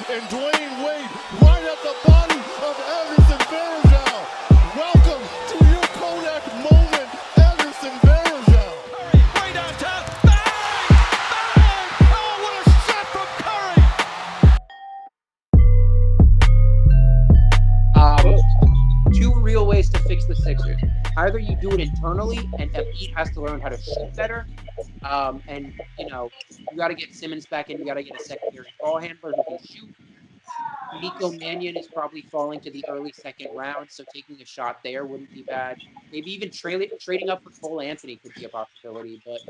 and Dwayne Wade right at the bottom of Anderson Varejao. Welcome to your Kodak moment, Anderson Varejao. Curry, way down top. Bang! Bang! Oh, what a shot from Curry! Two real ways to fix the Sixers. Either you do it internally, and Embiid has to learn how to shoot better. And you got to get Simmons back in. You got to get a secondary ball handler who can shoot. Nico Mannion is probably falling to the early second round, so taking a shot there wouldn't be bad. Maybe even trading up for Cole Anthony could be a possibility. But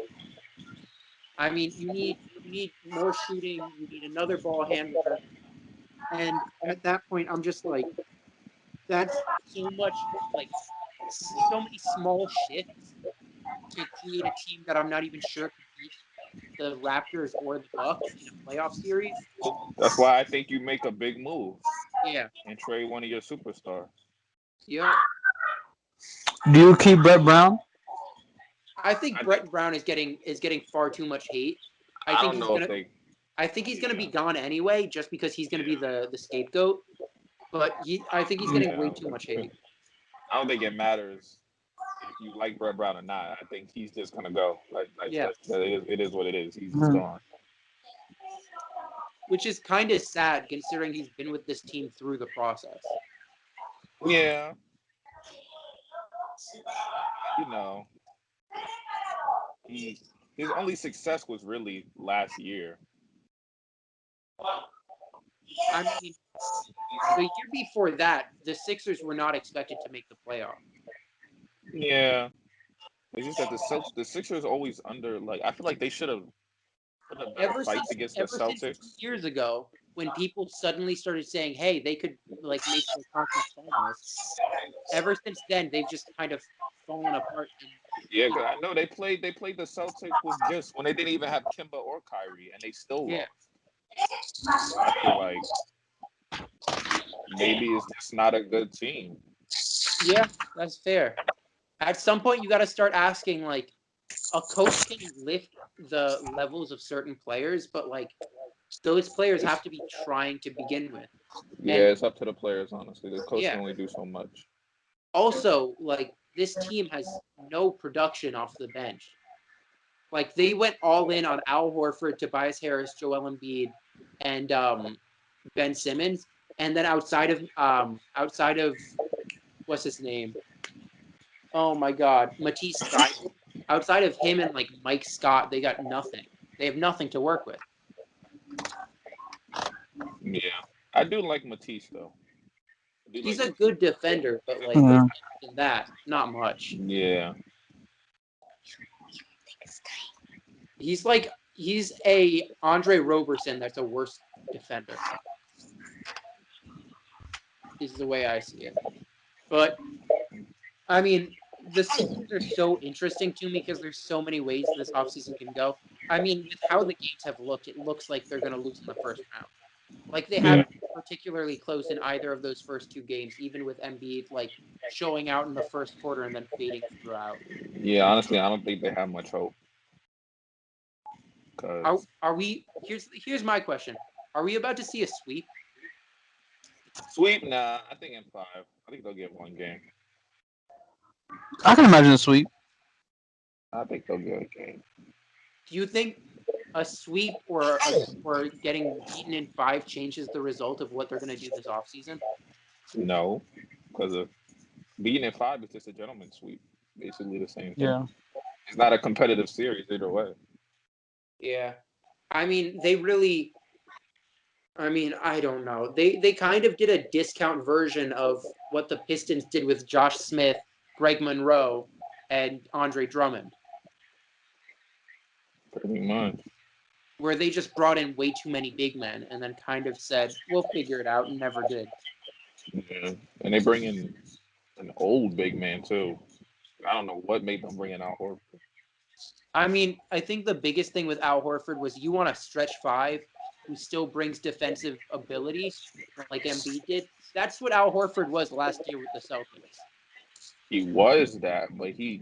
I mean, you need more shooting. You need another ball handler. And at that point, I'm just like, that's so much like so many small shifts to create a team that I'm not even sure could beat the Raptors or the Bucks in a playoff series. That's why I think you make a big move Yeah. and trade one of your superstars. Yeah. Do you keep Brett Brown? I think Brett Brown is getting far too much hate. I think he's gonna be gone anyway, just because he's gonna be the scapegoat. But I think he's getting way too much hate. I don't think it matters if you like Brett Brown or not. I think he's just gonna go. Yeah. It is what it is. He's gone. Which is kind of sad considering he's been with this team through the process. Yeah. His only success was really last year. I mean, the year before that, the Sixers were not expected to make the playoff. Yeah. It's just that the Sixers always under, like, I feel like they should have put a better fight against the Celtics. Since years ago, when people suddenly started saying, hey, they could like make the conference finals, ever since then they've just kind of fallen apart. Yeah, because I know they played the Celtics with just when they didn't even have Kimba or Kyrie, and they still lost. So I feel like maybe it's just not a good team. Yeah, that's fair. At some point, you got to start asking, like, a coach can lift the levels of certain players, but like those players have to be trying to begin with. Yeah, and it's up to the players, honestly. The coach can only do so much. Also, like, this team has no production off the bench. Like, they went all in on Al Horford, Tobias Harris, Joel Embiid, and Ben Simmons, and then outside of what's his name? Oh my God, Matisse Thybulle. Outside of him and like Mike Scott, they got nothing. They have nothing to work with. Yeah, I do like Matisse though. He's a good defender, but like than that, not much. Yeah. He's a Andre Roberson that's a worse defender. Is the way I see it. But I mean, the Sixers are so interesting to me because there's so many ways this offseason can go. I mean, with how the games have looked, it looks like they're going to lose in the first round. Like, they haven't been particularly close in either of those first two games, even with Embiid, like, showing out in the first quarter and then fading throughout. Yeah, honestly, I don't think they have much hope. Are we – here's my question. Are we about to see a sweep? Sweep? Nah, I think in 5. I think they'll get one game. I can imagine a sweep. I think they'll get a game. Do you think a sweep or getting beaten in 5 changes the result of what they're going to do this offseason? No, because beating in 5 is just a gentleman's sweep. Basically the same thing. Yeah. It's not a competitive series either way. Yeah. I mean, I don't know. They kind of did a discount version of what the Pistons did with Josh Smith, Greg Monroe, and Andre Drummond. Pretty much. Where they just brought in way too many big men and then kind of said, we'll figure it out, and never did. Yeah. And they bring in an old big man, too. I don't know what made them bring in Al Horford. I mean, I think the biggest thing with Al Horford was you want a stretch 5 who still brings defensive ability like Embiid did. That's what Al Horford was last year with the Celtics. He was that, but he's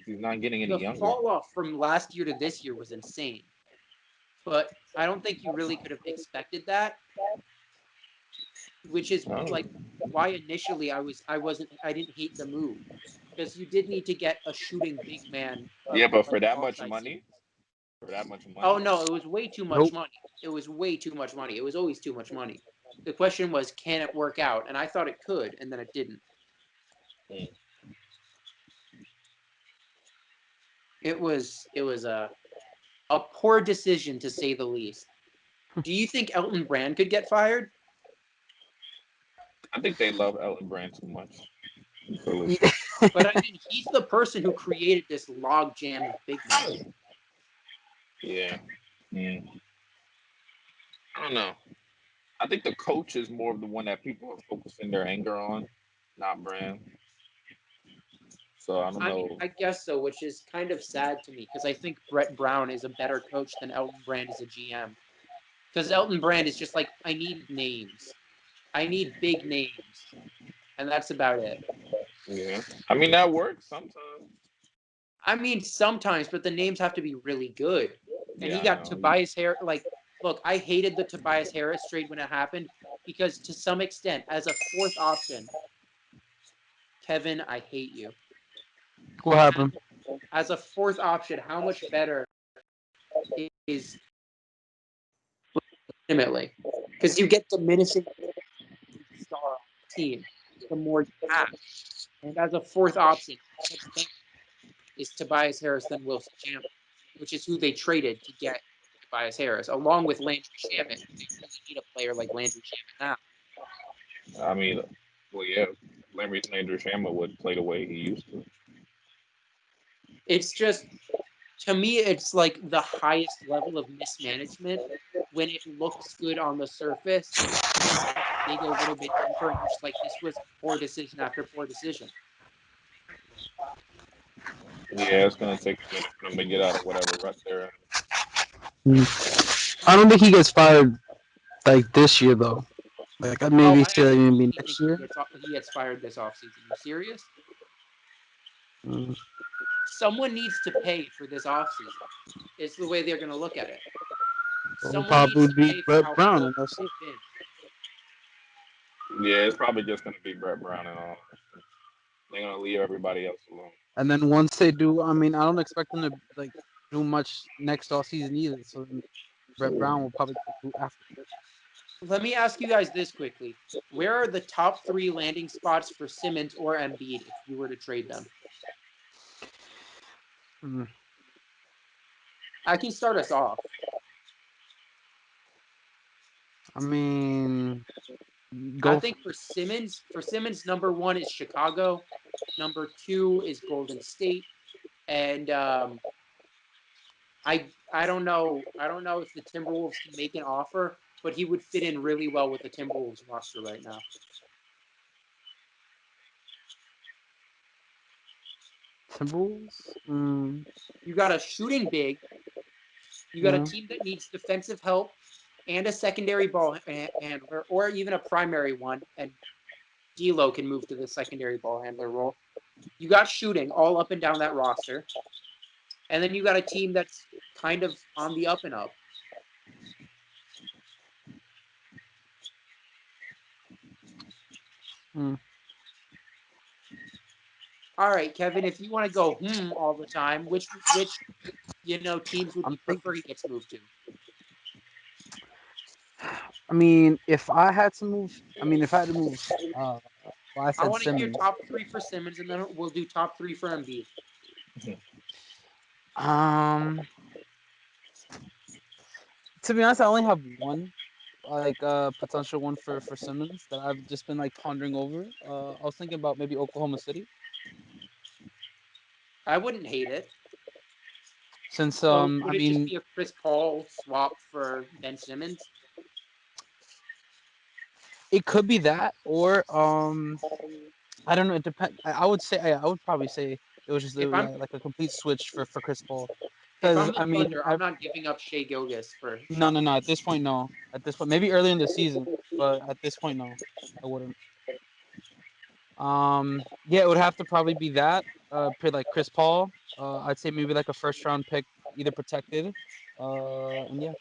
not getting any younger. The fall off from last year to this year was insane. but I don't think you really could have expected that. Which is Oh. like why initially I didn't hate the move because you did need to get a shooting big man of Yeah, but like for that much offside money, Simmons. for that much Oh money, no, it was way too much Nope. money. It was way too much money. It was always too much money. The question was, can it work out? And I thought it could, and then it didn't. mm, It was a poor decision to say the least. Do you think Elton Brand could get fired? I think they love Elton Brand too much. But I mean, he's the person who created this log jam of big men. Yeah. Mm. I don't know. I think the coach is more of the one that people are focusing their anger on, not Brand. So I don't I mean, know. I guess so, which is kind of sad to me because I think Brett Brown is a better coach than Elton Brand is a GM. Because Elton Brand is just like, I need names. I need big names. And that's about it. Yeah. I mean that works sometimes. I mean, sometimes, but the names have to be really good. And he Yeah, I got know. Tobias Harris. Like, look, I hated the Tobias Harris trade when it happened because to some extent, as a fourth option, Kevin, I hate you. What happened? As a fourth option, how much better is legitimately? Because you get diminishing star on the team the more you have. And as a fourth option, how much better is Tobias Harris than Wilson Chandler, which is who they traded to get Tobias Harris, along with Landry Shamet. They really need a player like Landry Shamet now. I mean, well, yeah, Landry Shamet would play the way he used to. It's just, to me, it's like the highest level of mismanagement when it looks good on the surface. And then you dig a little bit deeper and you're just like, this was poor decision after poor decision. Yeah, it's gonna take a minute for them to get out of whatever rut they're I don't think he gets fired like this year though. Like Oh, maybe I say like, maybe absolutely think next year. he gets fired this offseason. You serious? Mm. Someone needs to pay for this offseason. It's the way they're going to look at it. It'll Someone needs probably to be pay for Brett how Brown, and filthy that's it. they've been. in. Yeah, it's probably just gonna be Brett Brown and all. They're gonna leave everybody else alone. And then once they do, I mean, I don't expect them to like do much next off season either. So then Brett Brown will probably do after. Let me ask you guys this quickly. Where are the top three landing spots for Simmons or Embiid if you were to trade them? Mm. I can start us off. I mean, I go. think for Simmons, number one is Chicago. Number two is Golden State. And I don't know. I don't know if the Timberwolves can make an offer, but he would fit in really well with the Timberwolves roster right now. Timberwolves. Mm, You got a shooting big. You got a yeah. team that needs defensive help and a secondary ball handler, or even a primary one. And D'Lo can move to the secondary ball handler role. You got shooting all up and down that roster, and then you got a team that's kind of on the up and up. Mm. All right, Kevin, if you want to go all the time, which teams would you I'm prefer thinking. he gets moved to? I mean, if I had to move, I mean, if I had to move, well, I I said want to hear Simmons. top three for Simmons, and then we'll do top three for Embiid. Um, to be honest, I only have one, like potential one for Simmons that I've just been like pondering over. I was thinking about maybe Oklahoma City, I wouldn't hate it. since So I would it just mean, be a Chris Paul swap for Ben Simmons? it could be that, or I don't know. It depends. I would say I would probably say it was just If I'm like a complete switch for Chris Paul, if because I'm the I mean, Thunder, I'm not giving up Shea Gilgeous for no, Sean. no. At this point, no. At this point, maybe early in the season, but at this point, no, I wouldn't. Yeah, it would have to probably be that. Like Chris Paul. I'd say maybe like a first round pick either protected, and yeah.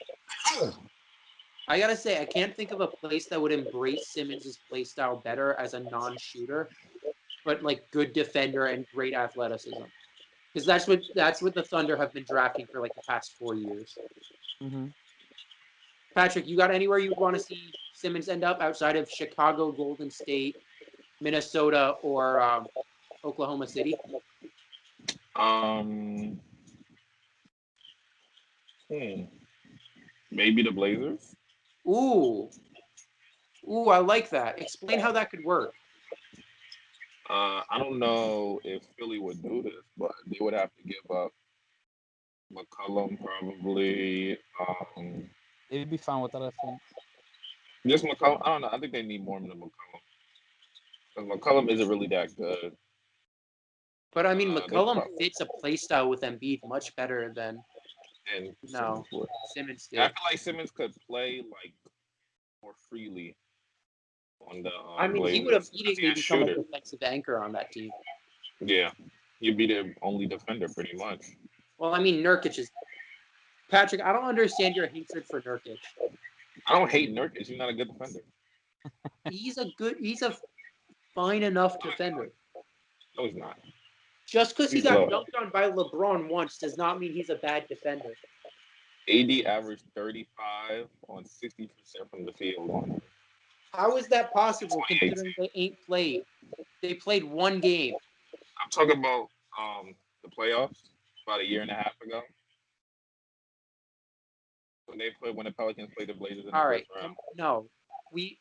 I gotta say, I can't think of a place that would embrace Simmons' play style better as a non-shooter, but like good defender and great athleticism. Because that's what the Thunder have been drafting for like the past 4 years. Mm-hmm. Patrick, you got anywhere you want to see Simmons end up outside of Chicago, Golden State, Minnesota, or Oklahoma City? Um, hmm, maybe the Blazers. Ooh, ooh, I like that. Explain how that could work. I don't know if Philly would do this, but they would have to give up McCollum probably. They'd be fine with that, I think. Just McCollum. I don't know. I think they need more than McCollum because McCollum isn't really that good. But I mean, They McCollum probably fits a play style with Embiid much better than and no Simmons would. Simmons I did. feel like Simmons could play like more freely on the I mean, he would Blazers because immediately he's a become a shooter. defensive anchor on that team. Yeah, he'd be the only defender pretty much. Well, I mean, Nurkic is Patrick. I don't understand your hatred for Nurkic. I don't hate Nurkic. He's not a good defender. He's a fine enough defender. No, he's not. Just because he He's got low. dunked on by LeBron once does not mean he's a bad defender. AD averaged 35 on 60% from the field. How is that possible 28. considering they ain't played? They played one game. I'm talking about the playoffs about a year and a half ago when the Pelicans played the Blazers in the All first right, round. no, we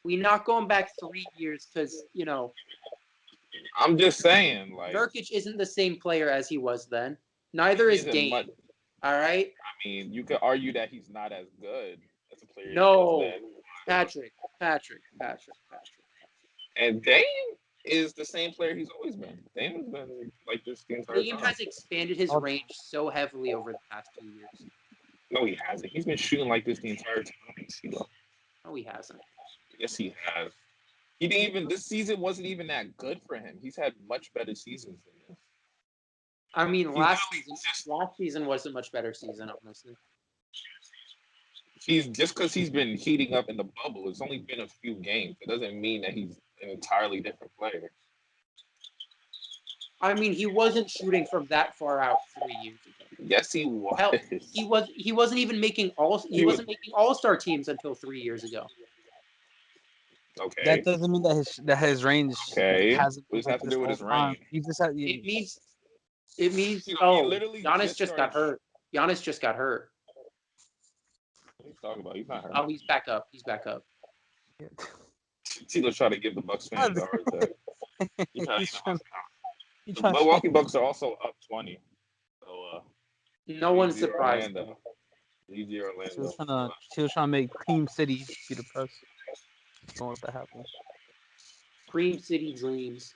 not going back 3 years because I'm just saying, like Nurkic isn't the same player as he was then. Neither he is isn't Dame. much. All right. I mean, you could argue that he's not as good as a player he was No, then. Patrick. And Dame is the same player he's always been. Dame has been like this the entire Dame time. has expanded his Oh. range so heavily over the past 2 years. No, he hasn't. He's been shooting like this the entire time. No, he hasn't. Yes, he has. He didn't even. This season wasn't even that good for him. He's had much better seasons than this. I mean, He's last literally season was a much better season, honestly. He's just because he's been heating up in the bubble. It's only been a few games. It doesn't mean that he's an entirely different player. I mean, he wasn't shooting from that far out 3 years ago. Yes, he was. Hell, he wasn't even making making all-star teams until 3 years ago. Okay. That doesn't mean that his range Okay. hasn't What been does that like have to this do with all his the time. range? He just had. It means He literally Giannis just got started- hurt. Giannis just got hurt. What are you talking about? He's not hurt. Oh, he's back up. Tito's trying to give the Bucks fans a heart attack. He's The trying to Milwaukee Bucks are also up 20. So No one's GG surprised. Orlando. GG Orlando. She was trying to make Cream City be the press. Don't let that happen. Cream City Dreams.